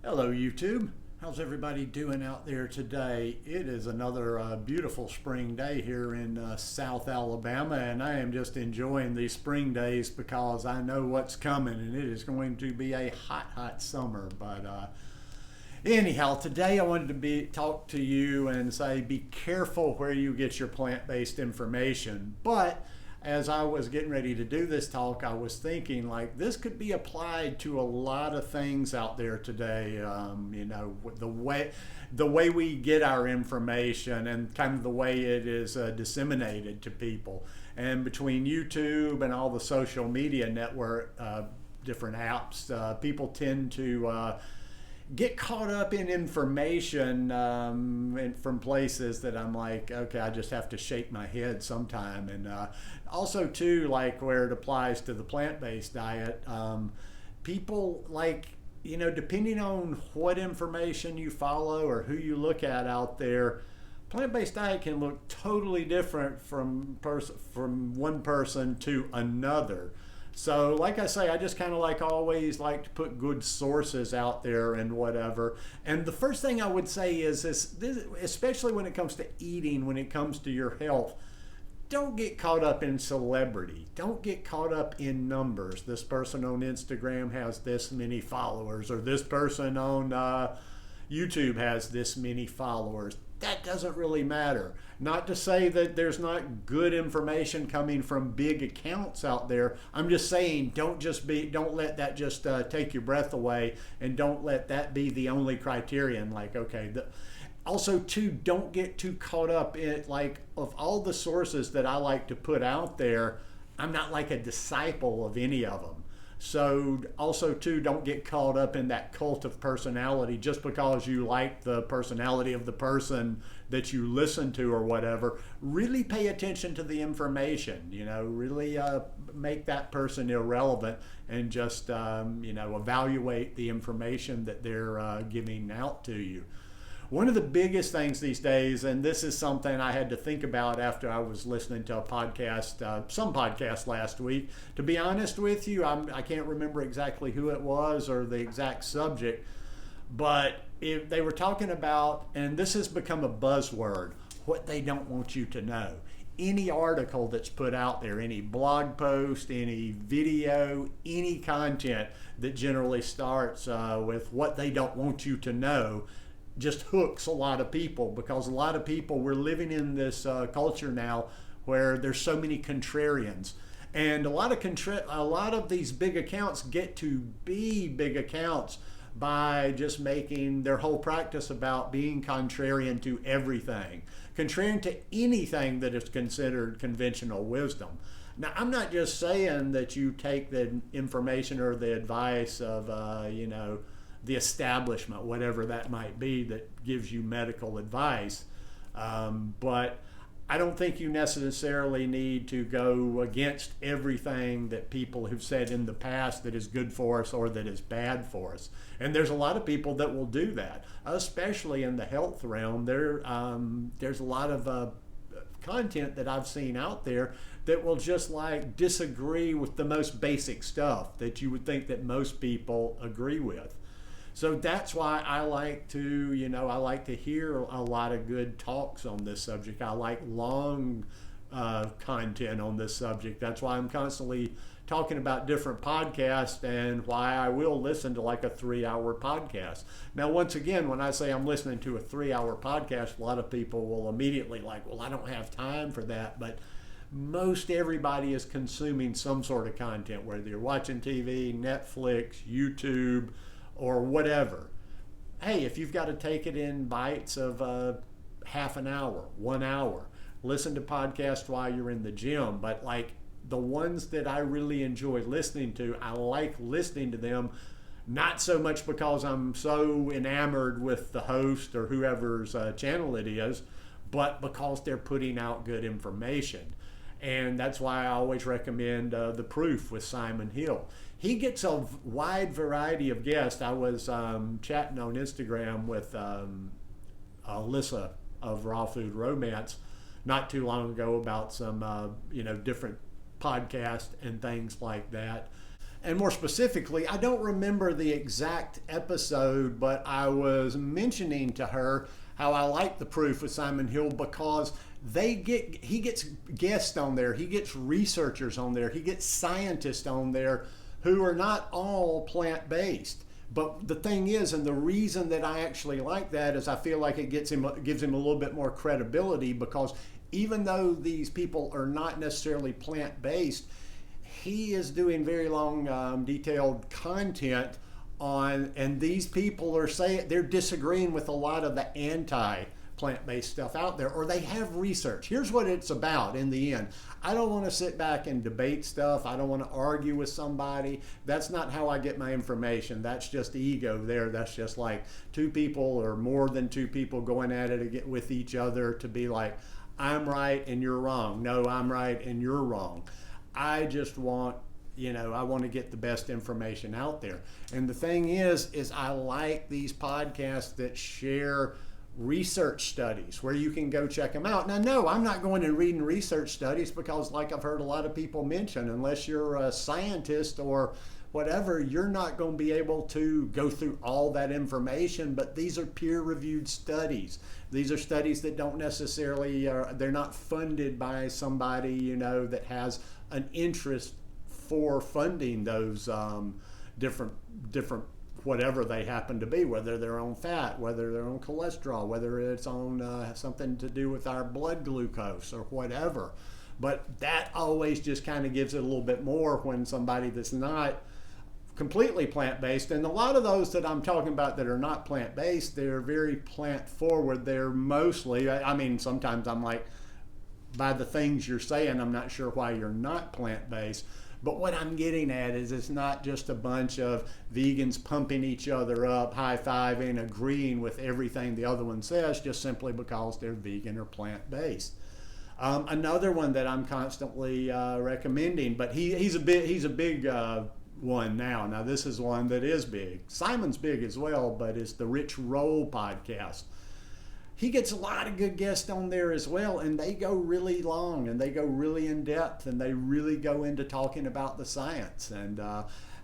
Hello YouTube. How's everybody doing out there today? It is another beautiful spring day here in South Alabama, and I am just enjoying these spring days because I know what's coming, and it is going to be a hot summer. But anyhow, today I wanted to talk to you and say be careful where you get your plant-based information. But as I was getting ready to do this talk, I was thinking like this could be applied to a lot of things out there today. The way we get our information and kind of the way it is disseminated to people, and between YouTube and all the social media network different apps, people tend to get caught up in information from places that I'm like, okay, I just have to shake my head sometime. And also too, like where it applies to the plant-based diet, people like, depending on what information you follow or who you look at out there, plant-based diet can look totally different from one person to another. So like I say, I just kind of always like to put good sources out there and whatever. And the first thing I would say is this, especially when it comes to eating, when it comes to your health, don't get caught up in celebrity. Don't get caught up in numbers. This person on Instagram has this many followers, or this person on YouTube has this many followers. That doesn't really matter. Not to say that there's not good information coming from big accounts out there. I'm just saying don't let that just take your breath away, and don't let that be the only criterion. Also too, don't get too caught up in of all the sources that I like to put out there, I'm not like a disciple of any of them. So also too, don't get caught up in that cult of personality just because you like the personality of the person that you listen to or whatever. Really pay attention to the information, really make that person irrelevant, and just evaluate the information that they're giving out to you. One of the biggest things these days, and this is something I had to think about after I was listening to some podcast last week. To be honest with you, I can't remember exactly who it was or the exact subject, but they were talking about, and this has become a buzzword, what they don't want you to know. Any article that's put out there, any blog post, any video, any content that generally starts with what they don't want you to know, just hooks a lot of people, because a lot of people, we're living in this culture now where there's so many contrarians, and a lot of these big accounts get to be big accounts by just making their whole practice about being contrarian to everything, contrarian to anything that is considered conventional wisdom. Now, I'm not just saying that you take the information or the advice of the establishment, whatever that might be, that gives you medical advice. But I don't think you necessarily need to go against everything that people have said in the past that is good for us or that is bad for us. And there's a lot of people that will do that, especially in the health realm. There's a lot of content that I've seen out there that will just disagree with the most basic stuff that you would think that most people agree with. So that's why I like to hear a lot of good talks on this subject. I like long content on this subject. That's why I'm constantly talking about different podcasts, and why I will listen to a 3-hour podcast. Now, once again, when I say I'm listening to a 3-hour podcast, a lot of people will immediately well, I don't have time for that. But most everybody is consuming some sort of content, whether you're watching TV, Netflix, YouTube, or whatever. Hey, if you've got to take it in bites of half an hour, 1 hour, listen to podcasts while you're in the gym. But the ones that I really enjoy listening to, I like listening to them, not so much because I'm so enamored with the host or whoever's channel it is, but because they're putting out good information. And that's why I always recommend The Proof with Simon Hill. He gets a wide variety of guests. I was chatting on Instagram with Alyssa of Raw Food Romance not too long ago about some different podcasts and things like that. and more specifically, I don't remember the exact episode, but I was mentioning to her how I like the Proof with Simon Hill because he gets guests on there, he gets researchers on there, he gets scientists on there who are not all plant-based. But the thing is, and the reason that I actually like that is I feel like it gives him a little bit more credibility, because even though these people are not necessarily plant-based, he is doing very long, detailed content on, and these people are saying they're disagreeing with a lot of the anti-plant-based stuff out there, or they have research. Here's what it's about in the end. I don't want to sit back and debate stuff. I don't want to argue with somebody. That's not how I get my information. That's just ego there. That's just like two people or more than two people going at it with each other to be like, I'm right and you're wrong. No, I'm right and you're wrong. I just want, I want to get the best information out there. And the thing is I like these podcasts that share research studies where you can go check them out. Now, no, I'm not going and reading research studies because, like I've heard a lot of people mention, unless you're a scientist or whatever, you're not going to be able to go through all that information. But these are peer-reviewed studies. These are studies that don't necessarily, they're not funded by somebody, that has an interest for funding those different whatever they happen to be, whether they're on fat, whether they're on cholesterol, whether it's on something to do with our blood glucose or whatever. But that always just kind of gives it a little bit more when somebody that's not completely plant-based, and a lot of those that I'm talking about that are not plant-based, they're very plant-forward. They're mostly, sometimes I'm like, by the things you're saying, I'm not sure why you're not plant-based. But what I'm getting at is it's not just a bunch of vegans pumping each other up, high-fiving, agreeing with everything the other one says, just simply because they're vegan or plant-based. Another one that I'm constantly recommending, but he's a big one now. Now this is one that is big. Simon's big as well, but it's the Rich Roll podcast. He gets a lot of good guests on there as well, and they go really long and they go really in depth and they really go into talking about the science. And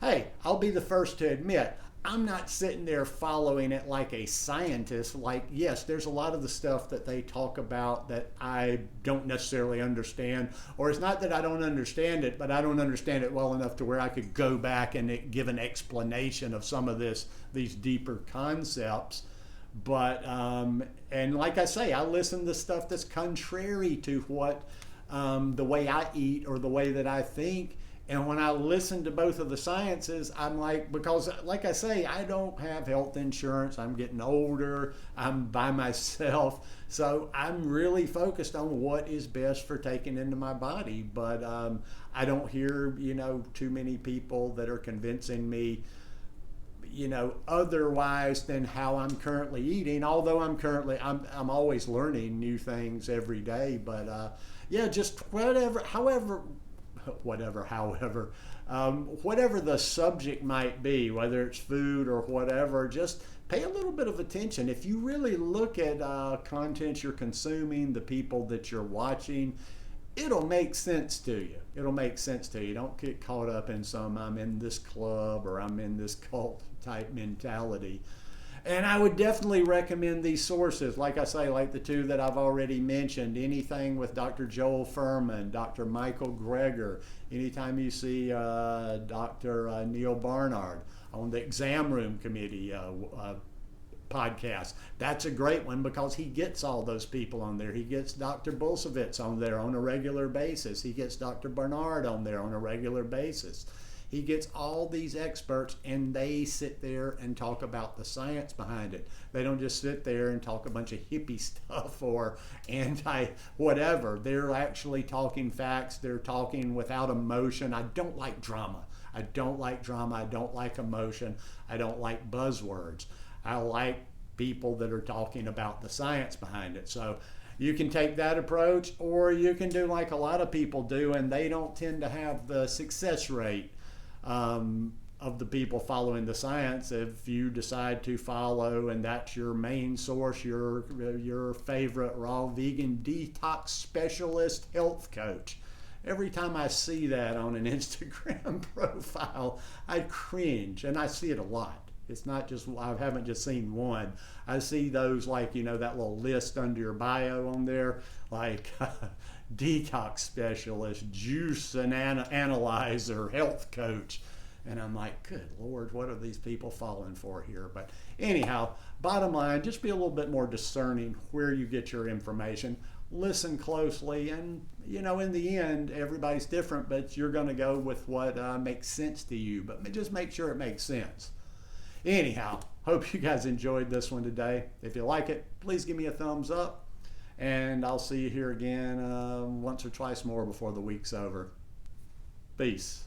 hey, I'll be the first to admit, I'm not sitting there following it like a scientist. Like, yes, there's a lot of the stuff that they talk about that I don't necessarily understand, or it's not that I don't understand it, but I don't understand it well enough to where I could go back and give an explanation of some of these deeper concepts. But and like I say, I listen to stuff that's contrary to what the way I eat or the way that I think. And when I listen to both of the sciences, I'm like, because like I say, I don't have health insurance. I'm getting older. I'm by myself. So I'm really focused on what is best for taking into my body. But I don't hear, too many people that are convincing me, otherwise than how I'm currently eating. Although I'm always learning new things every day. But yeah, just however the subject might be, whether it's food or whatever, just pay a little bit of attention. If you really look at content you're consuming, the people that you're watching, it'll make sense to you. Don't get caught up in some I'm in this club or I'm in this cult type mentality. And I would definitely recommend these sources, like I say, like the two that I've already mentioned. Anything with Dr. Joel Furman, Dr. Michael Greger, anytime you see Dr. Neil Barnard on the Exam Room Committee podcast. That's a great one because he gets all those people on there. He gets Dr. Bulsiewicz on there on a regular basis. He gets Dr. Barnard on there on a regular basis. He gets all these experts and they sit there and talk about the science behind it. They don't just sit there and talk a bunch of hippie stuff or anti-whatever. They're actually talking facts. They're talking without emotion. I don't like drama. I don't like emotion. I don't like buzzwords. I like people that are talking about the science behind it. So you can take that approach, or you can do like a lot of people do, and they don't tend to have the success rate of the people following the science. If you decide to follow and that's your main source, your favorite raw vegan detox specialist health coach, every time I see that on an Instagram profile, I cringe, and I see it a lot. It's not just, I haven't just seen one. I see those, like, you know, that little list under your bio on there, like detox specialist, juice and analyzer, health coach. And I'm like, good Lord, what are these people falling for here? But anyhow, bottom line, just be a little bit more discerning where you get your information. Listen closely, and you know, in the end, everybody's different, but you're going to go with what makes sense to you. But just make sure it makes sense. Anyhow, hope you guys enjoyed this one today. If you like it, please give me a thumbs up, and I'll see you here again once or twice more before the week's over. Peace.